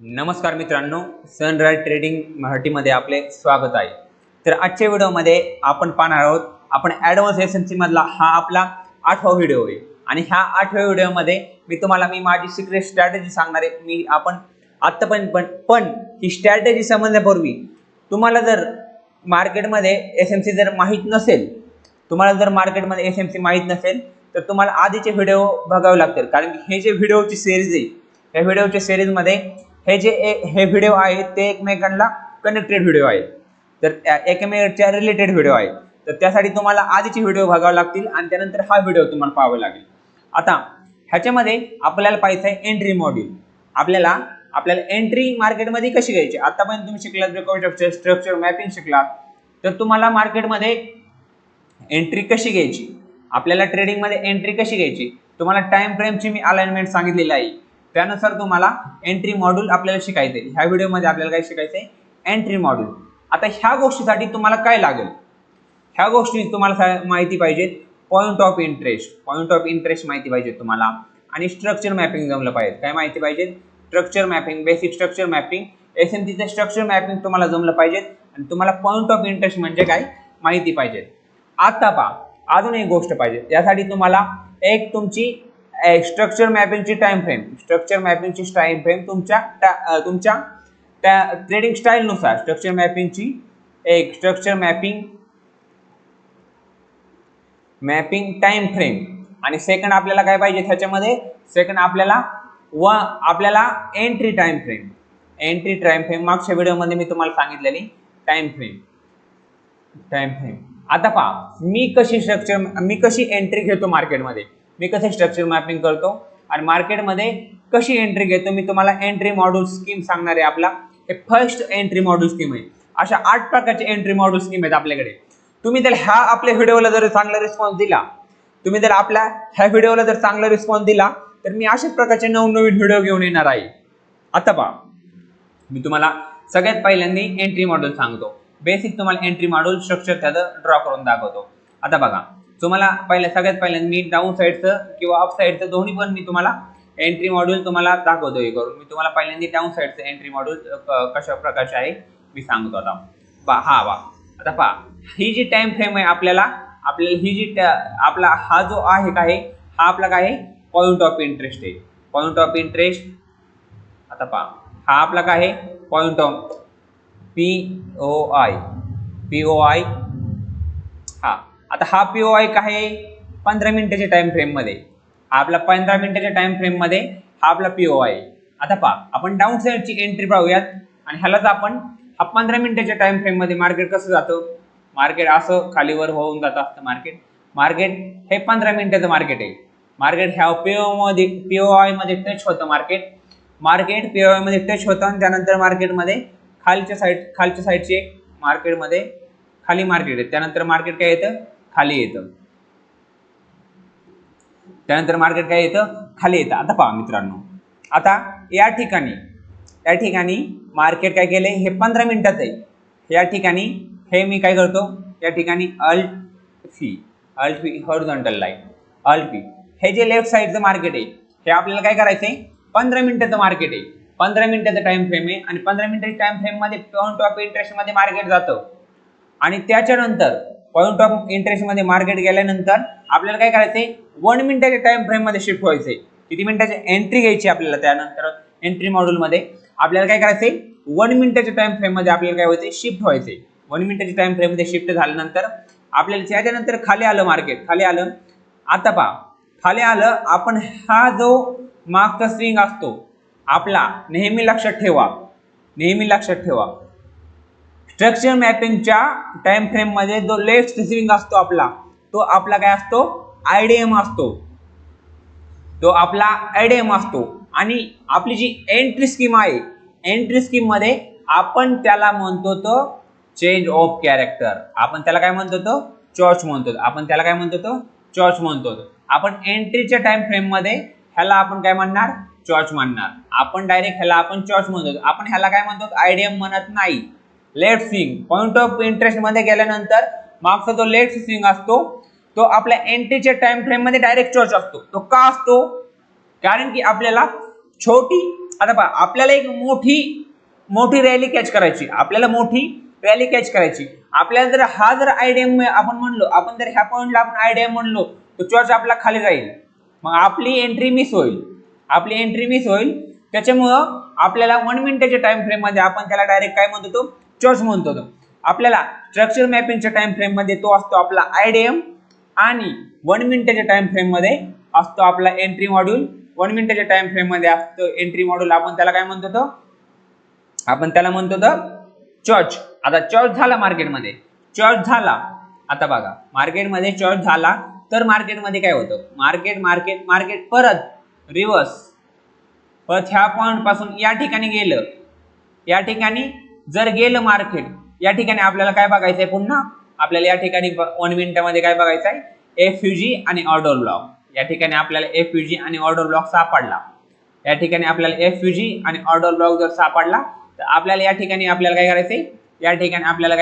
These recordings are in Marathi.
नमस्कार मित्रांनो, सनराइज ट्रेडिंग मराठीमध्ये आपले स्वागत आहे। तर आजच्या व्हिडिओमध्ये आपण पाहणार आहोत आपण ॲडव्हान्स एसएमसी मधला हा आपला 8वा व्हिडिओ आहे आणि ह्या 8व्या व्हिडिओमध्ये मी माझी सिक्रेट स्ट्रॅटेजी सांगणार आहे। आपण पण ही स्ट्रॅटेजी समजण्यापूर्वी तुम्हाला जर मार्केटमध्ये एसएमसी जर माहित नसेल तर तुम्हाला आधीचे व्हिडिओ बघावे लागतील, कारण की हे जे व्हिडिओची सिरीज आहे या व्हिडिओच्या सिरीज मध्ये हे व्हिडिओ आहेत ते एकमेकांना कनेक्टेड व्हिडिओ आहेत, तर एकमेकांच्या रिलेटेड व्हिडिओ आहेत। तर त्यासाठी तुम्हाला आधीचे व्हिडिओ बघावे लागतील आणि त्यानंतर हा व्हिडिओ तुम्हाला पाहावा लागेल। आता ह्याच्यामध्ये आपल्याला पाहायचं आहे एंट्री मॉड्यूल। आपल्याला एंट्री मार्केटमध्ये कशी घ्यायची। आतापर्यंत तुम्ही शिकलात ब्रेकआउट स्ट्रक्चर मॅपिंग शिकलात, तर तुम्हाला मार्केटमध्ये एंट्री कशी घ्यायची, आपल्याला ट्रेडिंग मध्ये एंट्री कशी घ्यायची, तुम्हाला टाइम फ्रेमची मी अलाइनमेंट सांगितलेली आहे। त्यानुसार तुम्हाला एंट्री मॉड्यूल आपल्याला शिकायचे। ह्या व्हिडिओमध्ये आपल्याला काय शिकायचे, एंट्री मॉड्यूल। आता ह्या गोष्टीसाठी तुम्हाला काय लागेल, ह्या गोष्टी तुम्हाला माहिती पाहिजे। पॉइंट ऑफ इंटरेस्ट माहिती पाहिजे तुम्हाला, आणि स्ट्रक्चर मॅपिंग जमलं पाहिजे। काय माहिती पाहिजे, structure mapping, basic structure mapping, एसएमसीचं स्ट्रक्चर मॅपिंग तुम्हाला जमलं पाहिजे आणि तुम्हाला पॉइंट ऑफ इंटरेस्ट म्हणजे काय माहिती पाहिजे। आता पहा, अजून एक गोष्ट पाहिजे, यासाठी तुम्हाला एक तुमची स्ट्रक्चर मॅपिंगची टाइम फ्रेम तुमच्या ट्रेडिंग स्टाईल नुसार स्ट्रक्चर मॅपिंग टाइम फ्रेम। आणि सेकंड आपल्याला काय पाहिजे, त्याच्यामध्ये सेकंड आपल्याला एंट्री टाइम फ्रेम मागच्या व्हिडिओमध्ये मी तुम्हाला सांगितलेली टाइम फ्रेम। आता पहा, मी कशी एंट्री घेतो मार्केटमध्ये, मी कसे स्ट्रक्चर मॅपिंग करतो आणि मार्केटमध्ये कशी एंट्री घेतो, मी तुम्हाला एंट्री मॉड्यूल स्कीम सांगणार आहे। आपला हे फर्स्ट एंट्री मॉड्यूल स्कीम आहे। अशा 8 प्रकारचे एंट्री मॉड्यूल स्कीम आहेत आपल्याकडे। तुम्ही जर आपल्या व्हिडिओला जर चांगला रिस्पॉन्स दिला, तर मी अशाच प्रकारचे नवनवीन व्हिडिओ घेऊन येणार आहे। आता पहा, मी तुम्हाला सगळ्यात पहिल्यांदा एंट्री मॉड्यूल सांगतो। बेसिक तुम्हाला एंट्री मॉड्यूल स्ट्रक्चर त्याचं ड्रॉ करून दाखवतो। आता बघा, तुम्हाला सगळ्यात पहिल्यांदा मी डाऊन साईडचं किंवा अप साईडचं दोन्ही पण मी तुम्हाला एंट्री मॉड्यूल तुम्हाला दाखवतो हे करून। मी तुम्हाला पहिल्यांदा डाऊन साईडचं एंट्री मॉड्यूल कशा प्रकारचे आहे मी सांगतो। आता पहा, ही जी टाइम फ्रेम आहे आपला हा जो आहे काय, हा आपला काय पॉइंट ऑफ इंटरेस्ट आहे। आता पहा, हा आपला काय आहे पॉइंट ऑफ POI। आता हा POI काय आहे 15 मिनिटाच्या टाइम फ्रेम मध्ये, हा आपला 15 मिनिटाच्या टाइम फ्रेम मध्ये हा आपला POI। आता पहा, आपण डाऊन साईडची एंट्री पाहूयात आणि ह्यालाच आपण 15 मिनिटाच्या टाइम फ्रेम मध्ये मार्केट कसं जातं, मार्केट असं खालीवर होऊन जात असतं। मार्केट हे 15 मिनिटाचं मार्केट आहे। मार्केट ह्या POI मध्ये टच होतं, मार्केट POI मध्ये टच होतं आणि त्यानंतर मार्केटमध्ये खालच्या साईडचे मार्केटमध्ये खाली मार्केट आहे, त्यानंतर मार्केट काय येतं खाली येतं, आता पहा मित्रांनो, आता या ठिकाणी मार्केट काय केलंय, हे 15 मिनिटात आहे। या ठिकाणी हे मी काय करतो, या ठिकाणी अल्ट फी हॉरिझॉन्टल लाईन हे जे लेफ्ट साईडचं मार्केट आहे, हे आपल्याला काय करायचंय 15 मिनिटाचं मार्केट आहे, 15 मिनिटाचं टाइम फ्रेम आहे आणि 15 मिनिटाच्या टाइम फ्रेम मध्ये पॉइंट ऑफ इंटरेस्ट मध्ये मार्केट जातं आणि त्याच्यानंतर पॉइंट ऑफ इंटरेस्ट मध्ये मार्केट गेल्यानंतर आपल्याला काय करायचंय 1 मिनिटाच्या टाइम फ्रेम मध्ये शिफ्ट व्हायचंय। किती मिनिटाची एंट्री घ्यायची आपल्याला, त्यानंतर एंट्री मॉड्यूल मध्ये आपल्याला काय करायचंय 1 मिनिटाच्या टाइम फ्रेम मध्ये आपल्याला काय व्हायचंय शिफ्ट व्हायचंय। 1 मिनिटाच्या टाइम फ्रेम मध्ये शिफ्ट झाल्यानंतर आपल्याला त्याच्यानंतर खाली आलं मार्केट, आता पहा खाली आलं, आपण हा जो मागचा स्विंग असतो आपला नेहमी लक्षात ठेवा स्ट्रक्चर मॅपिंगच्या टाइम फ्रेम मध्ये जो लेफ्ट स्विंग असतो तो आपला काय असतो आयडीएम असतो, आणि आपली जी एंट्री स्कीम आहे, एंट्री स्कीम मध्ये आपण त्याला म्हणतो तो चेंज ऑफ कॅरेक्टर, आपण त्याला काय म्हणतो तो चॉर्च म्हणतो। आपण एंट्रीच्या टाइम फ्रेम मध्ये ह्याला आपण काय म्हणणार चॉर्च म्हणणार, आपण डायरेक्ट ह्याला आपण चॉर्च म्हणतो, आपण ह्याला काय म्हणतो आयडीएम म्हणत नाही। Left swing point of interest मध्ये गेल्यानंतर मागचा जो लेफ्ट स्विंग असतो तो आपल्या एंट्रीच्या टाइम फ्रेम मध्ये डायरेक्ट चॉर्च असतो। तो का असतो, कारण की आपल्याला छोटी आता पहा आपल्याला एक मोठी रॅली कॅच करायची, आपल्याला जर हा जर आयडीएम आपण म्हणलो, आपण जर ह्या पॉइंटला आपण आयडीएम म्हणलो तर चॉर्च आपला खाली राहील, मग आपली एंट्री मिस होईल, त्याच्यामुळं आपल्याला 1 मिनिटाच्या टाइम फ्रेम मध्ये आपण त्याला डायरेक्ट काय म्हणतो, तो चॉर्च म्हणतो. आपल्याला स्ट्रक्चर मॅपिंगच्या टाइम फ्रेम मध्ये तो असतो आपला आयडीएम आणि 1 मिनिटाच्या टाइम फ्रेम मध्ये असतो आपला एंट्री मॉड्यूल. 1 मिनिटाच्या टाइम फ्रेम मध्ये असतो एंट्री मॉड्यूल, आपण त्याला काय म्हणतो, तो आपण त्याला म्हणतो चॉर्च. आता चॉर्च झाला मार्केटमध्ये, आता बघा मार्केटमध्ये चॉर्च झाला तर मार्केटमध्ये काय होतं, मार्केट परत रिव्हर्स, परत ह्या पॉइंट पासून या ठिकाणी गेलं, या ठिकाणी जर गेलं मार्केट, या ठिकाणी आपल्याला काय बघायचंय, पुन्हा आपल्याला या ठिकाणी 1 मिनिटामध्ये काय बघायचंय, एफयूजी आणि ऑर्डर ब्लॉक. या ठिकाणी आपल्याला एफयूजी आणि ऑर्डर ब्लॉक सापडला, या ठिकाणी आपल्याला एफयूजी आणि ऑर्डर ब्लॉक जर सापडला तर आपल्याला या ठिकाणी आपल्याला काय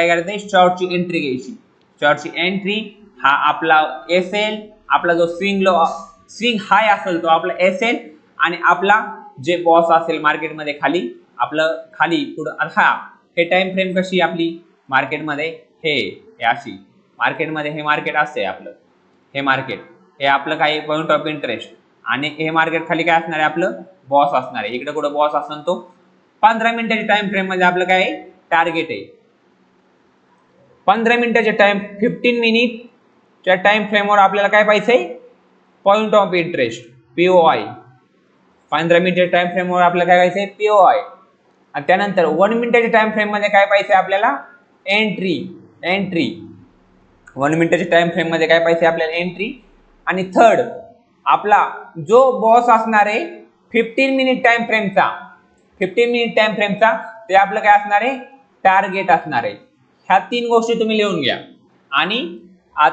करायचंय, शॉर्टची एंट्री घ्यायची. शॉर्टची एंट्री हा आपला एसएल, आपला जो स्विंग हाय असेल तो आपला एसएल, आणि आपला जे बॉस असेल मार्केटमध्ये खाली, आपलं खाली पुढं. हा हे टाइम फ्रेम कशी आपली मार्केटमध्ये, हे अशी मार्केटमध्ये हे मार्केट असते आपलं, हे आपलं काही पॉइंट ऑफ इंटरेस्ट, आणि हे मार्केट खाली काय असणार आहे, आपलं बॉस असणार आहे. इकडे कुठं बॉस असेल तो 15 मिनिटाच्या टाइम फ्रेम मध्ये आपलं काय टार्गेट आहे. 15 मिनिटाच्या टाइम 15 मिनिटच्या टाइम फ्रेमवर आपल्याला काय पाहिजे, पॉइंट ऑफ इंटरेस्ट पीओआय. 15 मिनिटाच्या टाइम फ्रेमवर आपल्याला काय पाहिजे, पीओआय. आणि त्यानंतर 1 मिनिटाच्या टाइम फ्रेम मध्ये काय पाहिजे आपल्याला, एंट्री. 1 मिनिटाच्या टाइम फ्रेम मध्ये काय पाहिजे आपल्याला, एंट्री. आणि थर्ड आपला जो बॉस असणार आहे 15 मिनिट टाइम फ्रेमचा, ते आपलं काय असणार आहे, टार्गेट असणार आहे. ह्या 3 गोष्टी तुम्ही लिहून घ्या, आणि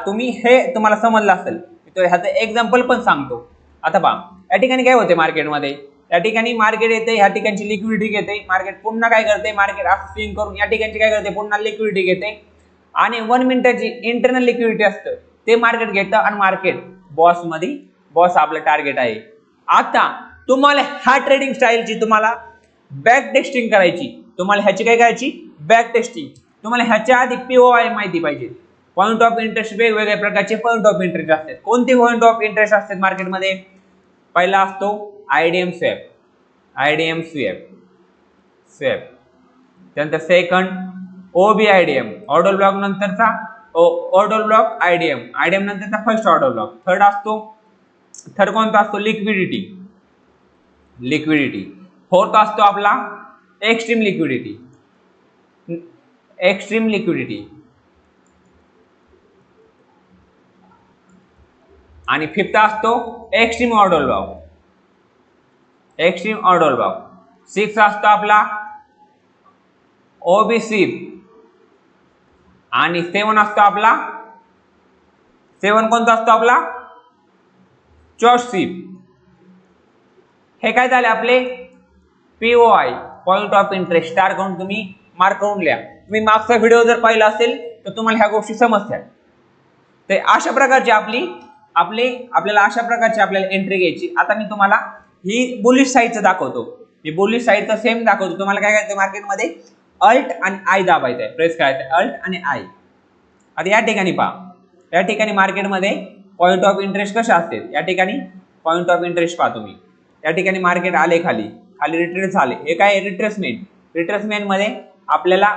तुम्ही हे तुम्हाला समजलं असेल तर ह्याचं एक्झाम्पल पण सांगतो. आता पहा या ठिकाणी काय होते मार्केटमध्ये, या ठिकाणी मार्केट येते, ह्या ठिकाणची लिक्विडिटी घेते मार्केट, पुन्हा काय करते मार्केट स्विंग करून या ठिकाणची काय करते, पुन्हा लिक्विडिटी घेते, आणि 1 मिनिटाची इंटरनल लिक्विडिटी असतं ते मार्केट घेतं, आणि मार्केट बॉस आपलं टार्गेट आहे. आता तुम्हाला ह्या ट्रेडिंग स्टाईलची तुम्हाला बॅक टेस्टिंग करायची, तुम्हाला ह्याची काय करायची, बॅक टेस्टिंग. तुम्हाला ह्याच्या आधी पीओआय माहिती पाहिजे. पॉइंट ऑफ इंटरेस्ट, वेगवेगळ्या प्रकारचे पॉइंट ऑफ इंटरेस्ट असतात. कोणते पॉइंट ऑफ इंटरेस्ट असतात मार्केटमध्ये, पहिला असतो आयडीएम स्वॅप, त्यानंतर सेकंड ओबीआयडीएम, ऑर्डर ब्लॉक नंतरचा ऑर्डर ब्लॉक आयडीएम नंतरचा फर्स्ट ऑर्डर ब्लॉक. थर्ड कोणता असतो, लिक्विडिटी. फोर्थ असतो आपला एक्स्ट्रीम लिक्विडिटी, आणि फिफ्थ असतो एक्स्ट्रीम ऑर्डर ब्लॉक. सिक्स असतो आपला ओबी स्वीप, आणि 7 असतो आपला, 7 कोणता असतो आपला, चॉर्च स्वीप. हे काय झाले आपले पीओआय, पॉइंट ऑफ इंटरेस्ट. स्टार करून तुम्ही मार्क करून लिहा. तुम्ही मागचा व्हिडिओ जर पाहिला असेल तर तुम्हाला ह्या गोष्टी समजतात. तर अशा प्रकारची आपल्याला अशा प्रकारची आपल्याला एंट्री घ्यायची. आता मी तुम्हाला ही बुलिश साईडचं दाखवतो, ही बुलिश साईडचं सेम दाखवतो. तुम्हाला काय करायचं, मार्केटमध्ये अल्ट आणि आय दाबायचं आहे, प्रेस करायचं आहे, अल्ट आणि आय. आता या ठिकाणी पहा, या ठिकाणी मार्केटमध्ये पॉइंट ऑफ इंटरेस्ट कशा असते, या ठिकाणी पॉइंट ऑफ इंटरेस्ट पहा तुम्ही. या ठिकाणी मार्केट आले खाली रिट्रेस झाले, हे काय रिट्रेसमेंट मध्ये आपल्याला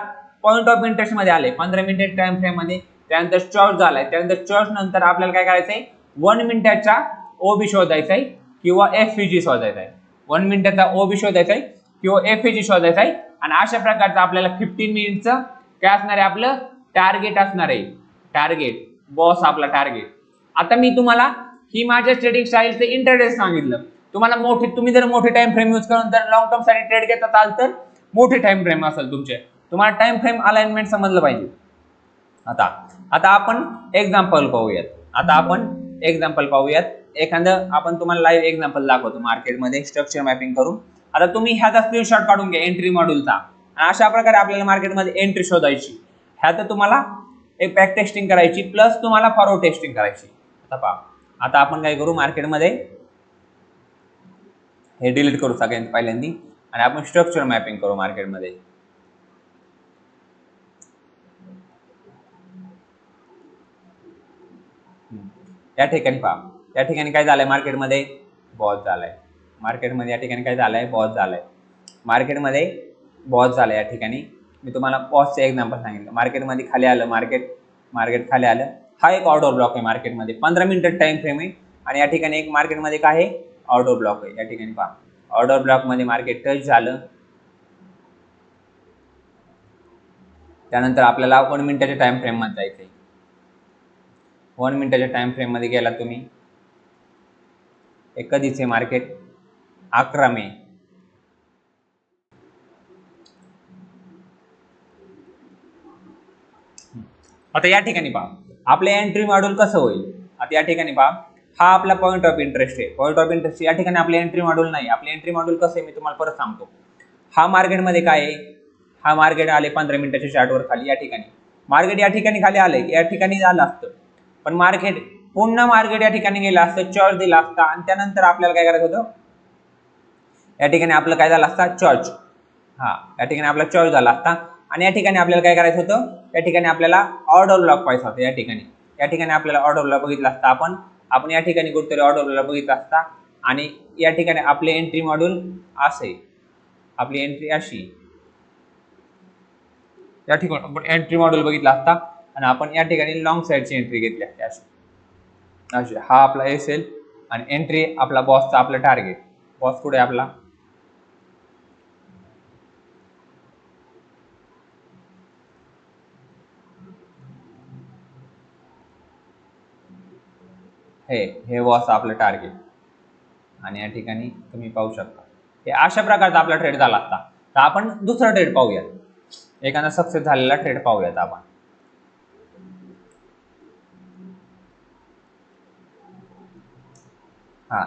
पॉइंट ऑफ इंटरेस्ट मध्ये आले 15 मिनिट टाइम फ्रेम मध्ये. त्यानंतर चॉर्च झालाय, त्यानंतर चॉर्च नंतर आपल्याला काय करायचंय, 1 मिनिटाचा ओबी शोधायचा आहे किंवा एफईजी शोधायचा आहे. 1 मिनिटाचा ओबी शोधायचा आहे किंवा एफईजी शोधायचा आहे. आणि अशा प्रकारचं आपल्याला 15 मिनिटचं काय असणार आहे, आपलं टार्गेट असणार आहे. टार्गेट बॉस आपला टार्गेट. आता मी तुम्हाला ही माझ्या ट्रेडिंग स्टाईलचं इंटरडे सांगितलं. तुम्ही जर मोठी टाइम फ्रेम यूज करून जर लॉंग टर्म साठी ट्रेड घेत असाल तर मोठी टाइम फ्रेम असेल तुमचे, तुम्हाला टाइम फ्रेम अलाइनमेंट समजलं पाहिजे. आता आपण एक्झाम्पल पाहूयात. एखादं आपण तुम्हाला लाईव्ह एक्झाम्पल दाखवतो मार्केटमध्ये स्ट्रक्चर मॅपिंग करून. आता तुम्ही ह्याचा स्क्रीनशॉट काढून घ्या एंट्री मॉड्यूलचा. अशा प्रकारे आपल्याला मार्केटमध्ये एंट्री शोधायची. ह्यात तुम्हाला एक बॅक टेस्टिंग करायची प्लस तुम्हाला फॉरवर्ड टेस्टिंग करायची. आता पहा, आता आपण काय करू, मार्केटमध्ये हे डिलीट करू सगळ्यांनी पहिल्यांदा. आणि आपण स्ट्रक्चर मॅपिंग करू मार्केटमध्ये. या ठिकाणी पहा, या ठिकाणी काय झालंय मार्केटमध्ये, बॉस झालाय. मार्केटमध्ये या ठिकाणी काय झालंय, बॉस झालाय. मार्केटमध्ये बॉस झालाय. या ठिकाणी मी तुम्हाला बॉसचं एक्झाम्पल सांगितलं. मार्केटमध्ये खाली आलं, मार्केट खाली आलं. हा एक ऑर्डर ब्लॉक आहे मार्केटमध्ये, 15 मिनिट टाइम फ्रेम आहे. आणि या ठिकाणी एक मार्केटमध्ये काय आहे, ऑर्डर ब्लॉक आहे. या ठिकाणी पहा, ऑर्डर ब्लॉक मध्ये मार्केट टच झालं. त्यानंतर आपल्याला 1 मिनिटाच्या टाइम फ्रेम मध्ये जायचंय. 1 मिनिटाच्या टाइम फ्रेम मध्ये गेला तुम्ही. एक कधीचे मार्केट 11 मे. आता या ठिकाणी पहा, आपले एंट्री मॉड्यूल कसं होईल. आता या ठिकाणी पहा, हा आपला पॉईंट ऑफ इंटरेस्ट आहे. पॉईंट ऑफ इंटरेस्ट या ठिकाणी आपले एंट्री मॉड्यूल नाही. आपले एंट्री मॉड्यूल कसं आहे मी तुम्हाला परत सांगतो. हा मार्केटमध्ये काय आहे, हा मार्केट आले 15 मिनिटाच्या चार्टवर खाली. या ठिकाणी मार्केट या ठिकाणी खाली आले, या ठिकाणी झालं असतं. पण मार्केट पुन्हा मार्केट या ठिकाणी गेलं असतं, चॉर्च दिला असता आणि त्यानंतर आपल्याला काय करायचं होतं, या ठिकाणी आपलं काय झालं असता, चॉर्च. या ठिकाणी आपला चॉर्च झाला असता आणि या ठिकाणी आपल्याला काय करायचं होतं, या ठिकाणी आपल्याला ऑर्डर ब्लॉक पाहिजे होता. या ठिकाणी आपल्याला ऑर्डर ब्लॉक बघितला असता. आपण या ठिकाणी कुठेतरी ऑर्डर ब्लॉक बघितला असता आणि या ठिकाणी आपले एंट्री मॉड्यूल असे, आपली एंट्री अशी. या ठिकाणी आपण एंट्री मॉड्यूल बघितला असता आणि आपण या ठिकाणी लॉंग साईडची एंट्री घेतली असते अशी. हा आपला एसेल आणि एंट्री आपला बॉसचा, आपला टार्गेट. बॉस पुढे आपला हे बॉस आपलं टार्गेट. आणि या ठिकाणी तुम्ही पाहू शकता हे अशा प्रकारचा आपला ट्रेड झाला असता. तर आपण दुसरा ट्रेड पाहूयात, एखादा सक्सेस झालेला ट्रेड पाहूयात आपण.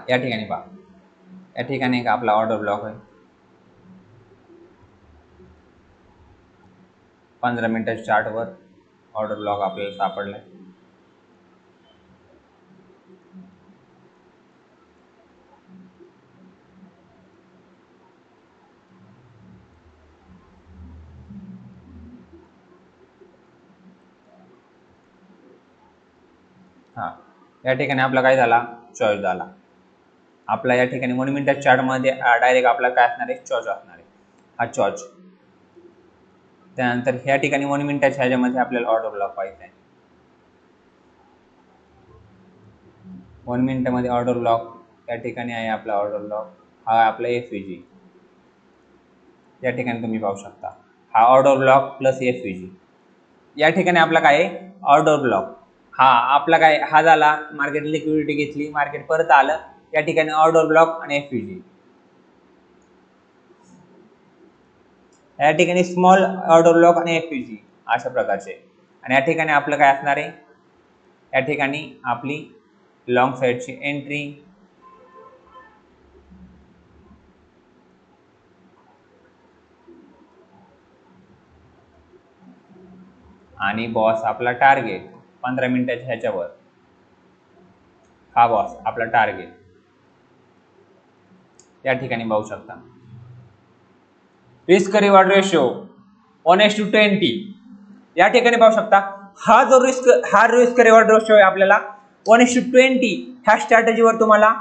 या ठिकाणी पहा, या ठिकाणी एक आपला ऑर्डर ब्लॉक आहे. 15 मिनिटाच्या चार्टवर ऑर्डर ब्लॉक आपल्याला सापडलाय. या ठिकाणी आपला काय झाला, चॉईस झाला आपला. या ठिकाणी 1 मिनिटाच्या चार्ट मध्ये डायरेक्ट आपला काय असणार आहे, चॉर्च असणार आहे. हा चॉर्च. त्यानंतर या ठिकाणी 1 मिनिटाच्या ह्याच्यामध्ये आपल्याला ऑर्डर ब्लॉक पाहिजे आहे. 1 मिनिटामध्ये ऑर्डर ब्लॉक या ठिकाणी आहे आपला ऑर्डर ब्लॉक. हा आपला एफव्हीजी. या ठिकाणी तुम्ही पाहू शकता, हा ऑर्डर ब्लॉक प्लस एफव्हीजी. या ठिकाणी आपला काय आहे, ऑर्डर ब्लॉक. आपला काय, हा झाला मार्केट लिक्विडिटी घेतली, मार्केट परत आलं. या ठिकाणी ऑर्डर ब्लॉक आणि एफव्हीजी. या ठिकाणी स्मॉल ऑर्डर ब्लॉक आणि एफव्हीजी अशा प्रकारचे. आणि या ठिकाणी आपलं काय असणार आहे, या ठिकाणी आपली लॉंग साईडची एंट्री. आणि बॉस आपला टार्गेट 15 मिनिटाच्या ह्याच्यावर. हा बॉस आपला टार्गेट या ठिकाणी पाहू शकता. Risk reward ratio 1:20. या ठिकाणी पाहू शकता, हा रिस्क रिवॉर्ड रेशो आहे आपल्याला 1:20. ह्या स्ट्रॅटेजीवर तुम्हाला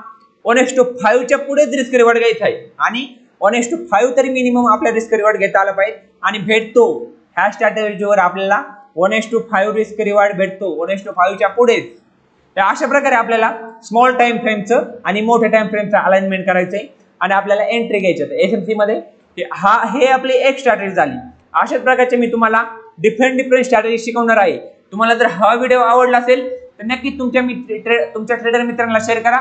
1:5च्या पुढेच रिस्क रिवॉर्ड घ्यायचा आहे आणि 1:5 तरी मिनिमम आपल्या रिस्क रिवॉर्ड घेता आला पाहिजे आणि भेटतो. ह्या स्ट्रॅटेजीवर आपल्याला 1:5 रिस्क रिवॉर्ड भेटतो, 1:5च्या पुढेच. अशा प्रकारे आपल्याला स्मॉल टाइम फ्रेमचं आणि मोठ्या टाइम फ्रेमचं अलाइनमेंट करायचंय आणि आपल्याला एंट्री घ्यायचं एसएमसी मध्ये. हे आपली एक स्ट्रॅटेजी झाली. अशाच प्रकारचे मी तुम्हाला डिफरंट स्ट्रॅटेजी शिकवणार आहे. तुम्हाला जर हा व्हिडिओ आवडला असेल तर नक्की तुमच्या ट्रेडर मित्रांना शेअर करा.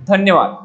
धन्यवाद.